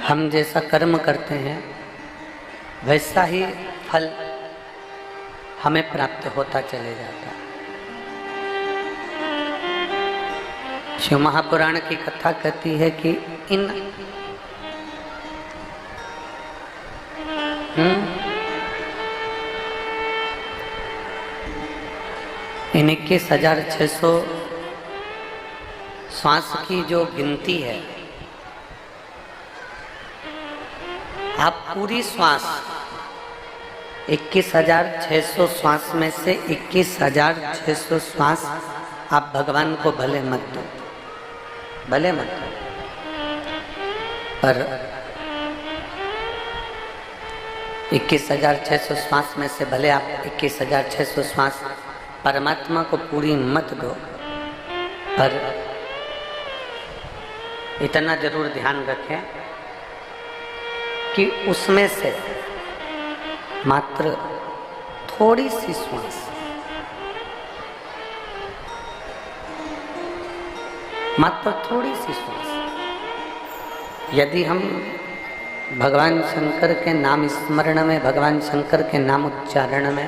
हम जैसा कर्म करते हैं वैसा ही फल हमें प्राप्त होता चले जाता है। शिव महापुराण की कथा कहती है कि इन 21,600 श्वास की जो गिनती है, आप पूरी श्वास 21,600 श्वास में से 21,600 श्वास आप भगवान को भले मत दो, भले मत दो, पर 21,600 श्वास में से भले आप 21,600 श्वास परमात्मा को पूरी मत दो, पर इतना जरूर ध्यान रखें कि उसमें से मात्र थोड़ी सी श्वास, मात्र थोड़ी सी श्वास यदि हम भगवान शंकर के नाम स्मरण में, भगवान शंकर के नाम उच्चारण में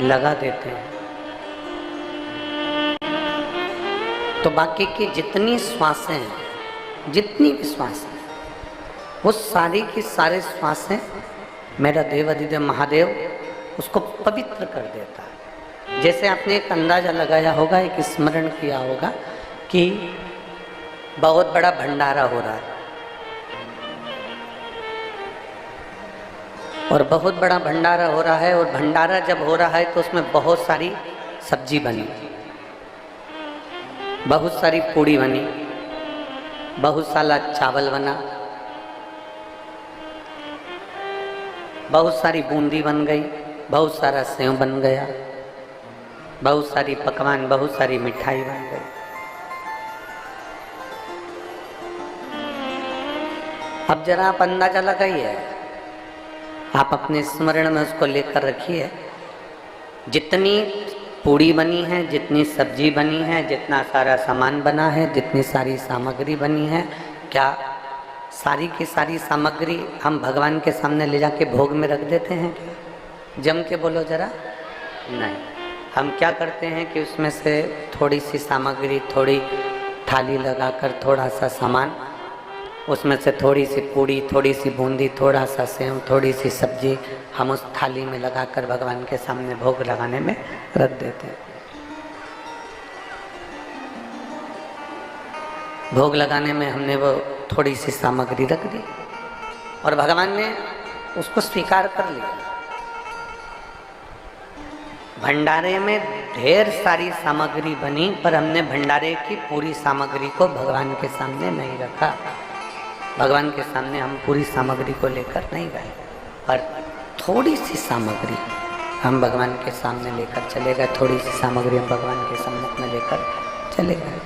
लगा देते हैं, तो बाकी की जितनी श्वासें हैं, जितनी भी श्वासें, वो सारी की सारे श्वासें मेरा देवाधिदेव महादेव उसको पवित्र कर देता है। जैसे आपने एक अंदाजा लगाया होगा, एक स्मरण किया होगा कि बहुत बड़ा भंडारा हो रहा है और बहुत बड़ा भंडारा हो रहा है, और भंडारा जब हो रहा है तो उसमें बहुत सारी सब्जी बनी, बहुत सारी पूड़ी बनी, बहुत सारा चावल बना, बहुत सारी बूंदी बन गई, बहुत सारा सेव बन गया, बहुत सारी पकवान, बहुत सारी मिठाई बन गई। अब जरा आप अंदाजा लगाइए, आप अपने स्मरण में उसको लेकर रखिए, जितनी पूड़ी बनी है, जितनी सब्जी बनी है, जितना सारा सामान बना है, जितनी सारी सामग्री बनी है, क्या सारी की सारी सामग्री हम भगवान के सामने ले जाके भोग में रख देते हैं? जम के बोलो जरा। नहीं, हम क्या करते हैं कि उसमें से थोड़ी सी सामग्री, थोड़ी थाली लगाकर, थोड़ा सा सामान, उसमें से थोड़ी सी पूड़ी, थोड़ी सी बूंदी, थोड़ा सा सेव, थोड़ी सी सब्जी हम उस थाली में लगाकर भगवान के सामने भोग लगाने में रख देते हैं। भोग लगाने में हमने वो थोड़ी सी सामग्री रख दी और भगवान ने उसको स्वीकार कर लिया। भंडारे में ढेर सारी सामग्री बनी, पर हमने भंडारे की पूरी सामग्री को भगवान के सामने नहीं रखा। भगवान के सामने हम पूरी सामग्री को लेकर नहीं गए, पर थोड़ी सी सामग्री हम भगवान के सामने लेकर चले गए, थोड़ी सी सामग्री हम भगवान के सामने में लेकर चले गए।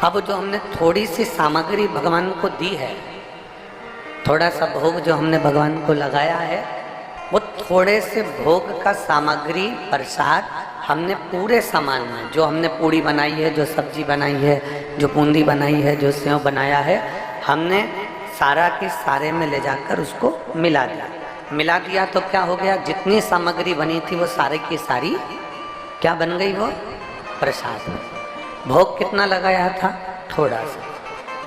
अब जो हमने थोड़ी सी सामग्री भगवान को दी है, थोड़ा सा भोग जो हमने भगवान को लगाया है, वो थोड़े से भोग का सामग्री प्रसाद हमने पूरे सामान में, जो हमने पूड़ी बनाई है, जो सब्जी बनाई है, जो बूंदी बनाई है, जो सेव बनाया है, हमने सारा के सारे में ले जाकर उसको मिला दिया। मिला दिया तो क्या हो गया, जितनी सामग्री बनी थी वो सारी की सारी क्या बन गई, वो प्रसाद। भोग कितना लगाया था, थोड़ा सा,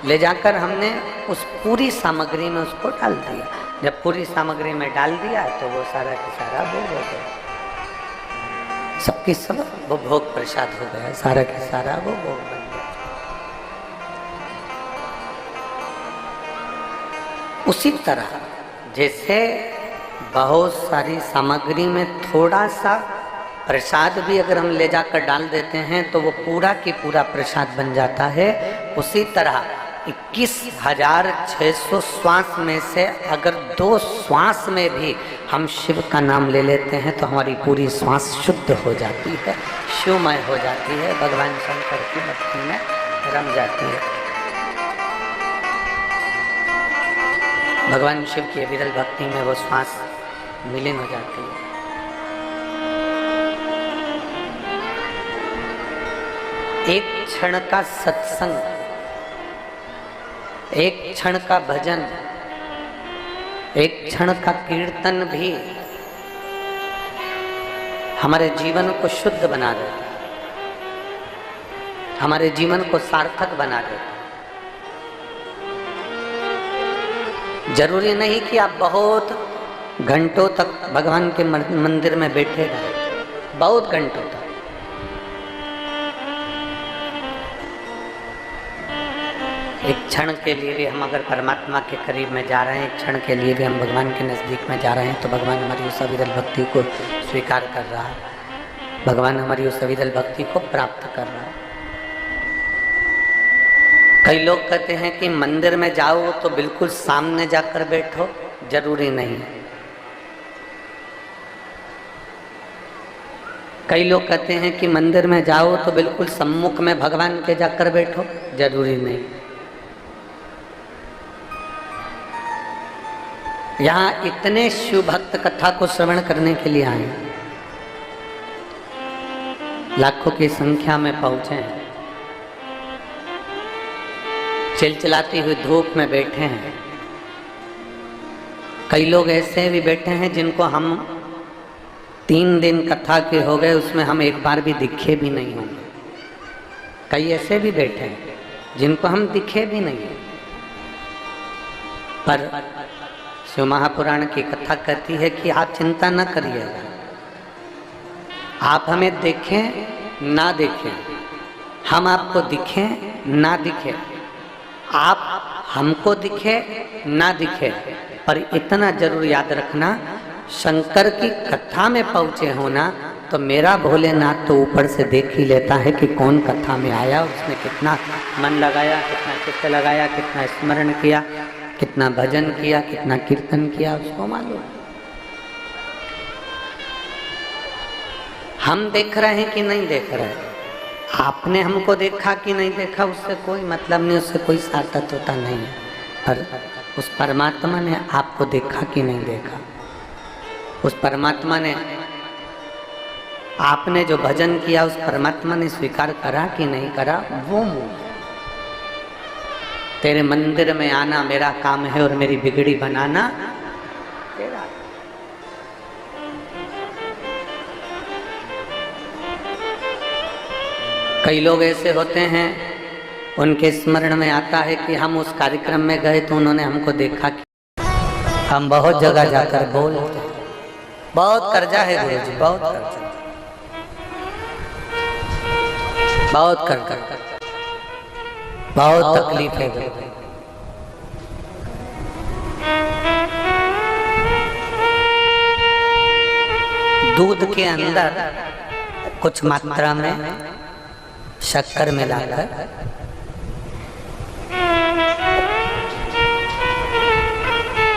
ले जाकर हमने उस पूरी सामग्री में उसको डाल दिया। जब पूरी सामग्री में डाल दिया तो वो सारा का सारा भोग हो गया, सबकी सब वो भोग प्रसाद हो गया, सारा का सारा वो भोग बन गया। उसी तरह जैसे बहुत सारी सामग्री में थोड़ा सा प्रसाद भी अगर हम ले जाकर डाल देते हैं तो वो पूरा की पूरा प्रसाद बन जाता है। उसी तरह 21,600 श्वास में से अगर 2 श्वास में भी हम शिव का नाम ले लेते हैं तो हमारी पूरी श्वास शुद्ध हो जाती है, शिवमय हो जाती है, भगवान शंकर की भक्ति में रम जाती है। भगवान शिव की विरल भक्ति में वो श्वास विलीन हो जाती है। एक क्षण का सत्संग एक क्षण का भजन, एक क्षण का कीर्तन भी हमारे जीवन को शुद्ध बना देता है, हमारे जीवन को सार्थक बना देता है। जरूरी नहीं कि आप बहुत घंटों तक भगवान के मंदिर में बैठे रहे, बहुत घंटों तक। एक क्षण के लिए भी हम अगर परमात्मा के करीब में जा रहे हैं, एक क्षण के लिए भी हम भगवान के नज़दीक में जा रहे हैं, तो भगवान हमारी उस अविरल भक्ति को स्वीकार कर रहा है, भगवान हमारी उस अविरल भक्ति को प्राप्त कर रहा है। कई लोग कहते हैं कि मंदिर में जाओ तो बिल्कुल सामने जाकर बैठो, जरूरी नहीं है। कई लोग कहते हैं कि मंदिर में जाओ तो बिल्कुल सम्मुख में भगवान के जाकर बैठो, जरूरी नहीं। यहाँ इतने शिव भक्त कथा को श्रवण करने के लिए आए, लाखों की संख्या में पहुंचे हैं, चिलचिलाती हुई धूप में बैठे हैं। कई लोग ऐसे भी बैठे हैं जिनको हम 3 दिन कथा के हो गए, उसमें हम एक बार भी दिखे भी नहीं होंगे। कई ऐसे भी बैठे हैं जिनको हम दिखे भी नहीं, पर शिव महापुराण की कथा कहती है कि आप चिंता न करिए, आप हमें देखें ना देखें, हम आपको दिखें ना दिखें, आप हमको दिखे ना दिखे, पर इतना जरूर याद रखना, शंकर की कथा में पहुंचे होना तो मेरा भोलेनाथ तो ऊपर से देख ही लेता है कि कौन कथा में आया, उसने कितना मन लगाया, कितना चित्त लगाया, कितना स्मरण किया, कितना भजन किया, कितना कीर्तन किया, उसको मालूम। हम देख रहे हैं कि नहीं देख रहे, आपने हमको देखा कि नहीं देखा, उससे कोई मतलब नहीं, उससे कोई सार्थकता नहीं है। पर उस परमात्मा ने आपको देखा कि नहीं देखा, उस परमात्मा ने आपने जो भजन किया, उस परमात्मा ने स्वीकार करा कि नहीं करा, वो तेरे मंदिर में आना मेरा काम है और मेरी बिगड़ी बनाना तेरा। कई लोग ऐसे होते हैं, उनके स्मरण में आता है कि हम उस कार्यक्रम में गए तो उन्होंने हमको देखा कि हम बहुत जगह जाकर बोलते, बहुत कर्जा है गुरु जी, बहुत कर्जा, बहुत कर्जा, बहुत तकलीफ है। दूध के अंदर कुछ मात्रा में शक्कर मिलाकर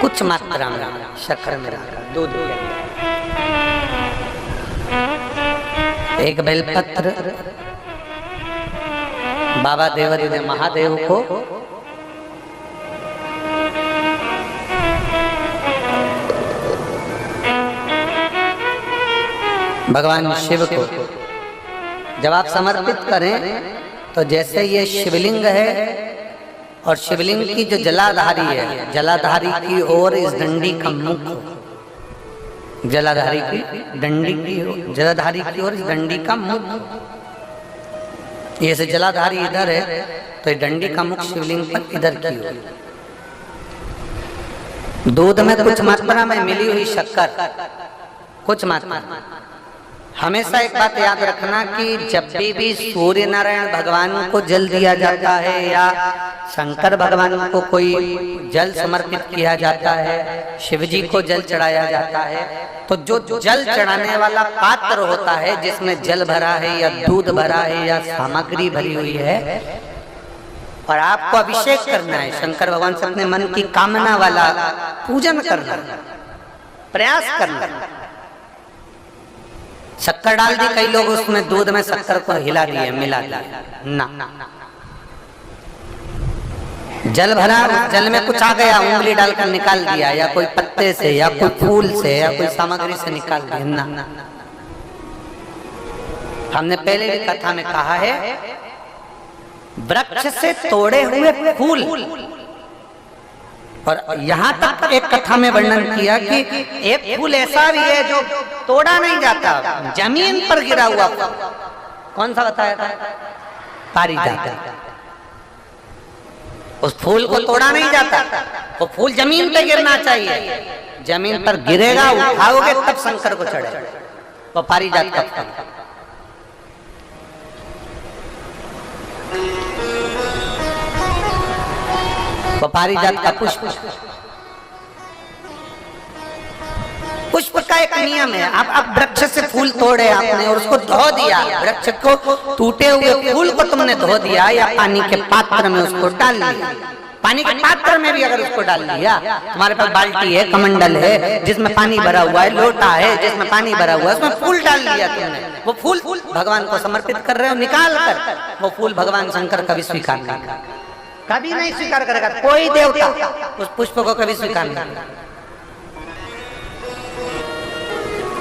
कुछ मात्रा में शक्कर मिलाकर दूध के अंदर एक बेलपत्र बाबा देवरी ने महादेव को भगवान शिव को जब आप समर्पित करें तो जैसे ये शिवलिंग है और शिवलिंग की जो जलाधारी है, जलाधारी की ओर इस डंडी का मुख, जलाधारी की डंडी की, जलाधारी की ओर इस डंडी का मुख, ये से जलाधारी इधर है तो ये डंडी का मुख शिवलिंग पर इधर की ओर। दूध में कुछ मात्रा में मिली हुई शक्कर, कुछ मात्रा। हमेशा एक बात याद रखना कि जब भी सूर्य नारायण भगवान को जल दिया जाता है या शंकर भगवान को कोई जल समर्पित किया जाता है, शिव जी को जल चढ़ाया जाता है, तो जो जल चढ़ाने वाला पात्र होता है जिसमें जल भरा है या दूध भरा है या सामग्री भरी हुई है और आपको अभिषेक करना है, शंकर भगवान से अपने मन की कामना वाला पूजन करना, प्रयास करना। शक्कर डाल दी, कई लोग उसमें दूध में शक्कर को हिला दिए, मिला दिया ना, जल भरा, जल में कुछ आ गया, उंगली डालकर निकाल दिया, या कोई पत्ते से या कोई फूल से या कोई सामग्री से निकाल दिया ना। हमने पहले भी कथा में कहा है, वृक्ष से तोड़े हुए फूल और यहाँ तक एक कथा में वर्णन किया कि एक फूल ऐसा भी है जो तोड़ा नहीं जाता, जमीन पर गिरा हुआ। कौन सा बताया था? पारिजात। उस फूल को तोड़ा नहीं जाता, वो फूल जमीन पे गिरना चाहिए, जमीन पर गिरेगा, उठाओगे तब शंकर को चढ़ेगा। वो पारिजात का फल। वो पारिजात का पुष्प। पुष्प का एक नियम है, आप वृक्ष से फूल तोड़े आपने और उसको धो दिया, वृक्ष को टूटे हुए फूल को तुमने धो दिया या पानी के पात्र में उसको डाल दिया, पानी के पात्र में भी अगर उसको डाल दिया, तुम्हारे पास बाल्टी है, कमंडल है जिसमें पानी भरा हुआ है, लोटा है जिसमें पानी भरा हुआ है, उसमें फूल डाल दिया तुमने, वो फूल भगवान को समर्पित कर रहे हो, निकाल कर वो फूल भगवान शंकर कभी स्वीकार नहीं करेगा, कभी नहीं स्वीकार करेगा कोई देवता उस पुष्प को कभी स्वीकार नहीं करेगा।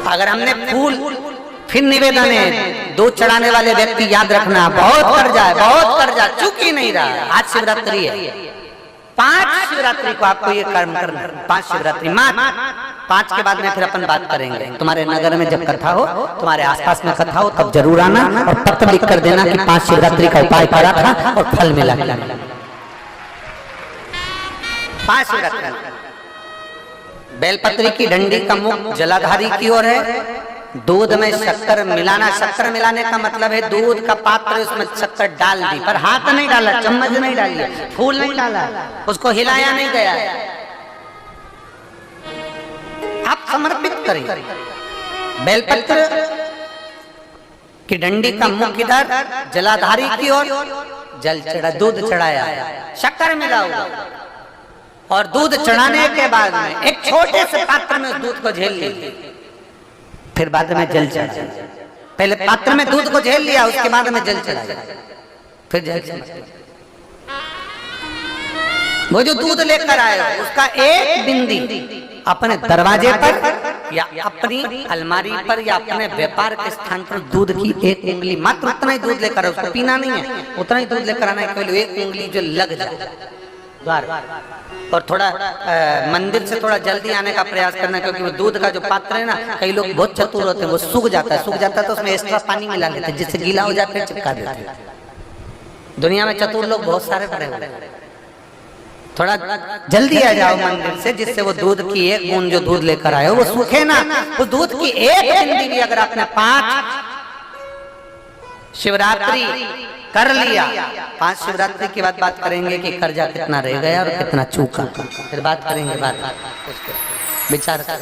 अगर हमने फूल फिर निवेदन है, दूध चढ़ाने वाले व्यक्ति याद रखना, बहुत कर्जा चूक ही नहीं रहा। आज शिवरात्रि है, 5 शिवरात्रि को आपको ये कर्म करना, 5 शिवरात्रि मात्र, 5 के बाद में फिर अपन बात करेंगे। तुम्हारे नगर में जब कथा हो, तुम्हारे आसपास में कथा हो, तब जरूर आना और पत्र लिख कर देना कि 5 शिवरात्रि का उपाय करा था और फल मिला। 5 शिवरात्रि। बेलपत्री की डंडी का मुख जलाधारी की ओर है, दूध में शक्कर मिलाना, शक्कर मिलाने का मतलब है दूध का पात्र उसमें शक्कर डाल दी, पर हाथ नहीं डाला, चम्मच नहीं डाली, फूल नहीं डाला, उसको हिलाया नहीं गया। आप समर्पित करें। बेलपत्र की डंडी का मुख इधर, जलाधारी की ओर, जल चढ़ा, दूध चढ़ाया, शक्कर मिला हुआ, और दूध चढ़ाने के बाद में एक छोटे से पात्र में उस दूध को झेल लिया, फिर बाद में जल चढ़ा। पहले पात्र में दूध को झेल लिया, उसके बाद में जल चढ़ा, फिर जल चढ़ा। वो जो दूध लेकर आए उसका एक बिंदी अपने दरवाजे पर या अपनी अलमारी पर या अपने व्यापार के स्थान पर दूध की एक उंगली, मात्र उतना ही दूध लेकर, उसको पीना नहीं है, उतना ही दूध लेकर आना है, केवल एक उंगली जो लग जाए द्वार। और थोड़ा मंदिर से थोड़ा जल्दी आने का प्रयास करना, क्योंकि वो दूध का जो पात्र है ना, कई लोग बहुत चतुर होते हैं, वो सूख जाता है तो उसमें एक्स्ट्रा पानी मिला लेते हैं, जिससे गीला हो जाए फिर चिपका देते हैं। दुनिया में चतुर लोग बहुत सारे पड़े हुए हैं। थोड़ा जल्दी आ जाओ मंदिर से, जिससे वो दूध की एक बूंद जो दूध लेकर आए हो वो सूखे ना, वो दूध की एक बूंद भी अगर आपने 5 शिवरात्रि कर लिया, 5 शिवरात्रि के बाद बात करेंगे कि कर्जा कितना रह गया और कितना चूका, फिर बात करेंगे, बात विचार कर।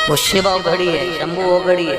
वो शिव घड़ी है, शंभु घड़ी है,